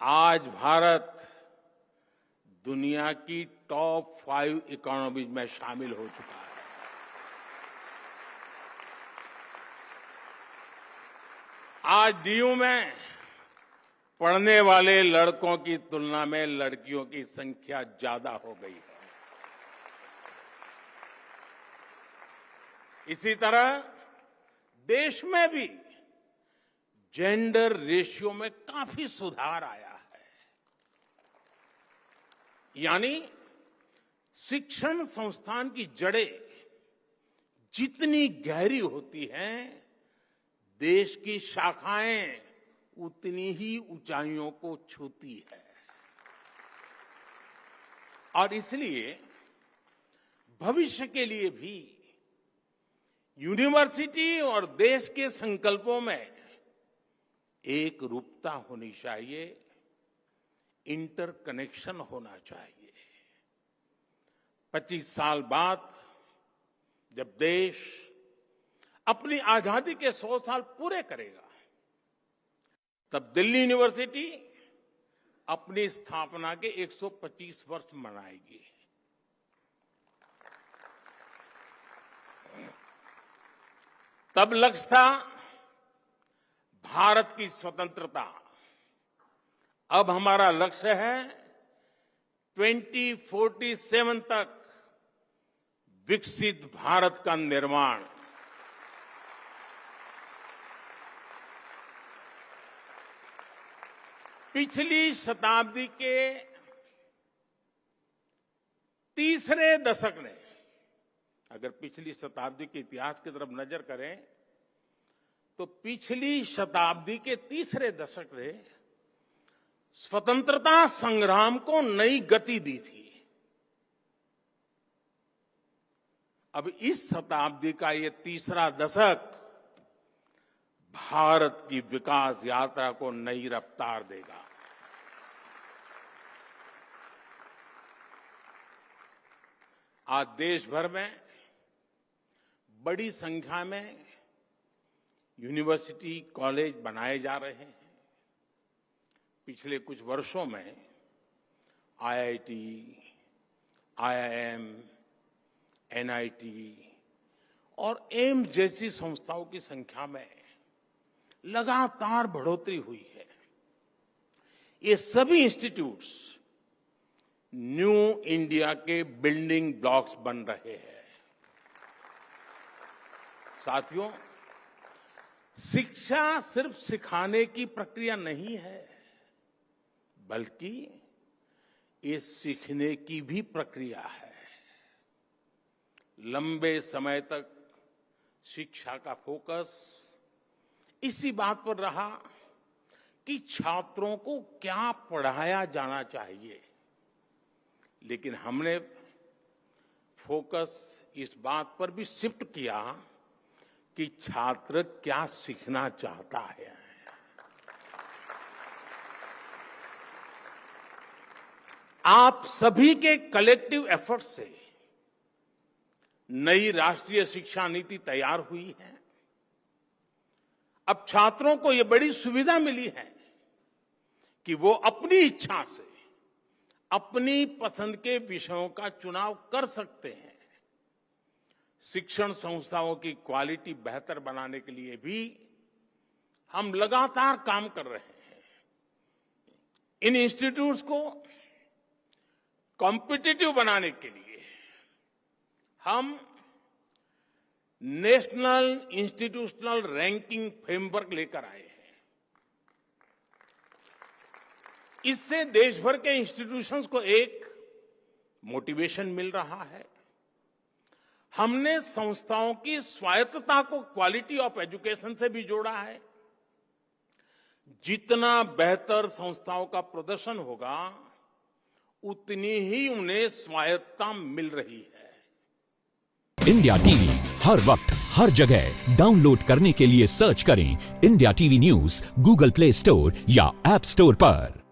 आज भारत दुनिया की टॉप 5 इकोनॉमीज में शामिल हो चुका है। आज डीयू में पढ़ने वाले लड़कों की तुलना में लड़कियों की संख्या ज्यादा हो गई है। इसी तरह देश में भी जेंडर रेशियो में काफी सुधार आया है। यानी शिक्षण संस्थान की जड़ें जितनी गहरी होती हैं, देश की शाखाएं उतनी ही ऊंचाइयों को छूती है। और इसलिए भविष्य के लिए भी यूनिवर्सिटी और देश के संकल्पों में एक रूपता होनी चाहिए, इंटरकनेक्शन होना चाहिए। 25 साल बाद जब देश अपनी आजादी के 100 साल पूरे करेगा, तब दिल्ली यूनिवर्सिटी अपनी स्थापना के 125 वर्ष मनाएगी। तब लक्ष्य था भारत की स्वतंत्रता। अब हमारा लक्ष्य है 2047 तक विकसित भारत का निर्माण। पिछली शताब्दी के तीसरे दशक ने, अगर पिछली शताब्दी के इतिहास की तरफ नजर करें तो पिछली शताब्दी के तीसरे दशक ने स्वतंत्रता संग्राम को नई गति दी थी। अब इस शताब्दी का ये तीसरा दशक भारत की विकास यात्रा को नई रफ्तार देगा। आज देश भर में बड़ी संख्या में यूनिवर्सिटी, कॉलेज बनाए जा रहे हैं। पिछले कुछ वर्षों में आईआईटी, आईआईएम, एनआईटी और एम्स जैसी संस्थाओं की संख्या में लगातार बढ़ोतरी हुई है। ये सभी इंस्टीट्यूट्स न्यू इंडिया के बिल्डिंग ब्लॉक्स बन रहे हैं। साथियों, शिक्षा सिर्फ सिखाने की प्रक्रिया नहीं है, बल्कि ये सीखने की भी प्रक्रिया है। लंबे समय तक शिक्षा का फोकस इसी बात पर रहा कि छात्रों को क्या पढ़ाया जाना चाहिए, लेकिन हमने फोकस इस बात पर भी शिफ्ट किया कि छात्र क्या सीखना चाहता है। आप सभी के कलेक्टिव एफर्ट से नई राष्ट्रीय शिक्षा नीति तैयार हुई है। अब छात्रों को यह बड़ी सुविधा मिली है कि वो अपनी इच्छा से अपनी पसंद के विषयों का चुनाव कर सकते हैं। शिक्षण संस्थाओं की क्वालिटी बेहतर बनाने के लिए भी हम लगातार काम कर रहे हैं। इन इंस्टीट्यूट्स को कॉम्पिटिटिव बनाने के लिए हम नेशनल इंस्टीट्यूशनल रैंकिंग फ्रेमवर्क लेकर आए हैं। इससे देश भर के इंस्टीट्यूशंस को एक मोटिवेशन मिल रहा है। हमने संस्थाओं की स्वायत्तता को क्वालिटी ऑफ एजुकेशन से भी जोड़ा है। जितना बेहतर संस्थाओं का प्रदर्शन होगा, उतनी ही उन्हें स्वायत्तता मिल रही है। इंडिया टीवी हर वक्त हर जगह डाउनलोड करने के लिए सर्च करें India TV news Google play store या ऐप स्टोर पर।